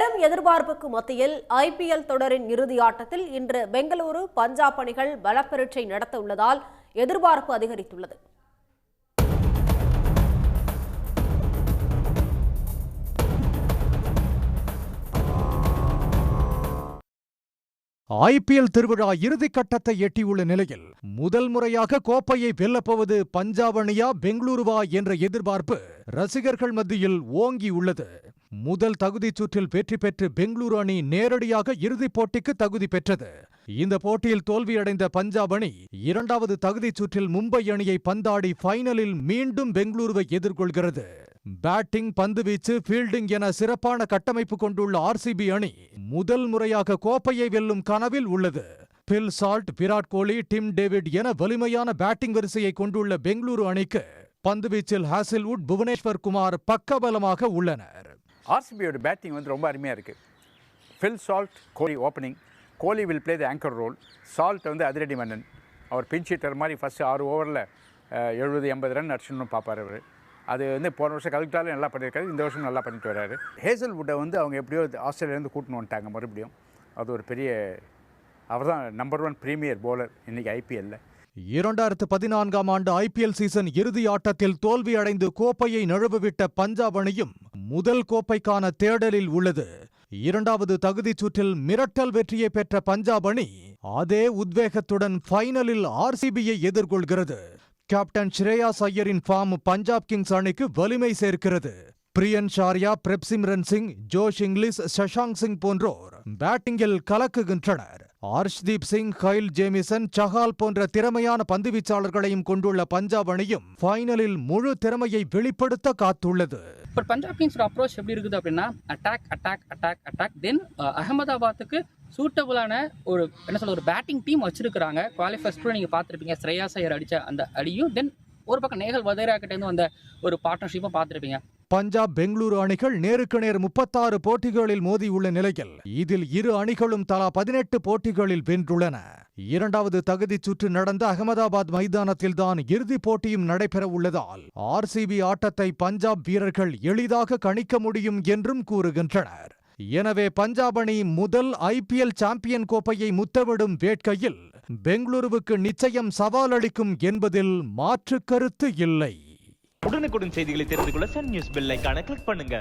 பெரும் எதிர்பார்ப்புக்கு மத்தியில் ஐபிஎல் தொடரின் இறுதி ஆட்டத்தில் இன்று பெங்களூரு பஞ்சாப் அணிகள் பலப்பரீட்சை நடத்த உள்ளதால் எதிர்பார்ப்பு அதிகரித்துள்ளது. ஐபிஎல் திருவிழா இறுதிக்கட்டத்தை எட்டியுள்ள நிலையில் முதல் முறையாக கோப்பையை வெல்லப்போவது பஞ்சாப் அணியா பெங்களூருவா என்ற எதிர்பார்ப்பு ரசிகர்கள் மத்தியில் ஓங்கியுள்ளது. முதல் தகுதிச் சுற்றில் வெற்றி பெற்று பெங்களூரு அணி நேரடியாக இறுதிப் போட்டிக்கு தகுதி பெற்றது. இந்த போட்டியில் தோல்வியடைந்த பஞ்சாப் அணி இரண்டாவது தகுதிச் சுற்றில் மும்பை அணியை பந்தாடி ஃபைனலில் மீண்டும் பெங்களூருவை எதிர்கொள்கிறது. பேட்டிங், பந்துவீச்சு, ஃபீல்டிங் என சிறப்பான கட்டமைப்பு கொண்டுள்ள ஆர்சிபி அணி முதல் முறையாக கோப்பையை வெல்லும் கனவில் உள்ளது. Bill salt, Virat Kohli, Tim David என வலிமையான பேட்டிங் வரிசையை கொண்டுள்ள பெங்களூரு அணிக்கு பந்துவீச்சில் ஹாசில்வுட், புவனேஸ்வர் குமார் பக்கபலமாக உள்ளனர். ஆர்சிபியோட பேட்டிங் ரொம்ப அருமையாக இருக்குது. Phil Salt, Kohli opening. Kohli will play the anchor role. Salt அதிரடி மன்னன். அவர் பின்ச் ஹிட்டர் மாதிரி ஃபஸ்ட்டு 6 ஓவரில் 70-80 ரன் அடிச்சுன்னு பார்ப்பார். அவர் அது போன வருஷம் கலெக்டாலும் நல்லா பண்ணியிருக்காரு, இந்த வருஷம் நல்லா பண்ணிட்டு வர்றாரு. ஹேசல்வுட்டை அவங்க எப்படியோ ஆஸ்திரேலியாவிலேருந்து கூட்டின்னு வந்துட்டாங்க மறுபடியும். அது ஒரு பெரிய, அவர் தான் நம்பர் 1 பிரீமியர் போலர் இன்னைக்கு ஐபிஎல்ல. 2014ஆம் ஆண்டு ஐபிஎல் சீசன் இறுதி ஆட்டத்தில் தோல்வி அடைந்து கோப்பையை நழுவவிட்ட பஞ்சாப் அணியும் முதல் கோப்பைக்கான தேடலில் உள்ளது. இரண்டாவது தகுதிச் சுற்றில் மிரட்டல் வெற்றியை பெற்ற பஞ்சாப் அணி அதே உத்வேகத்துடன் ஃபைனலில் ஆர்சிபியை எதிர்கொள்கிறது. கேப்டன் ஸ்ரேயாஸ் ஐயரின் ஃபார்ம் பஞ்சாப் கிங்ஸ் அணிக்கு வலிமை சேர்க்கிறது. பிரியன் ஷாரியா, பிரப்சிம்ரன் சிங், ஜோஷ் இங்கிலீஷ், சஷாங்க் சிங் போன்றோர் பேட்டிங்கில் கலக்குகின்றனர். ஹர்ஷ்தீப் சிங், கைல் ஜேமிசன், சஹால் போன்ற திறமையான பந்துவீச்சாளர்களையும் கொண்டுள்ள பஞ்சாப் அணியும் ஃபைனலில் முழு திறமையை வெளிப்படுத்த காத்துள்ளது. இப்போ பஞ்சாப் கிங்ஸோட அப்ரோச் எப்படி இருக்குது அப்படின்னா அட்டாக் அட்டாக் அட்டாக் அட்டாக். தென் அகமதாபாத்துக்கு சூட்டபுளான ஒரு பேட்டிங் டீம் வச்சிருக்கிறாங்க. குவாலிஃபர்ஸ் கூட நீங்கள் பார்த்துருப்பீங்க, ஸ்ரேயாஸ் ஐயர் அடித்த அந்த அடியும், தென் ஒரு பக்கம் நேகல் வதேரா கிட்டேருந்து வந்த ஒரு பார்ட்னர்ஷிப்பும் பார்த்துருப்பீங்க. பஞ்சாப், பெங்களூரு அணிகள் நேருக்கு நேர் 36 போட்டிகளில் மோதியுள்ள நிலையில் இதில் இரு அணிகளும் தலா 18 போட்டிகளில் வென்றுள்ளன. இரண்டாவது தகுதிச் சுற்று நடந்த அகமதாபாத் மைதானத்தில்தான் இறுதிப் போட்டியும் நடைபெற உள்ளதால் ஆர்சிபி ஆட்டத்தை பஞ்சாப் வீரர்கள் எளிதாக கணிக்க முடியும் என்றும் கூறுகின்றனர். எனவே பஞ்சாப் அணி முதல் ஐபிஎல் சாம்பியன் கோப்பையை முத்தமிடும் வேட்கையில் பெங்களூருவுக்கு நிச்சயம் சவால் அளிக்கும் என்பதில் மாற்று கருத்து இல்லை. உடனுக்குடன் செய்திகளை தெரிந்து கொள்ள சன் நியூஸ் பெல் ஐகானை கிளிக் பண்ணுங்க.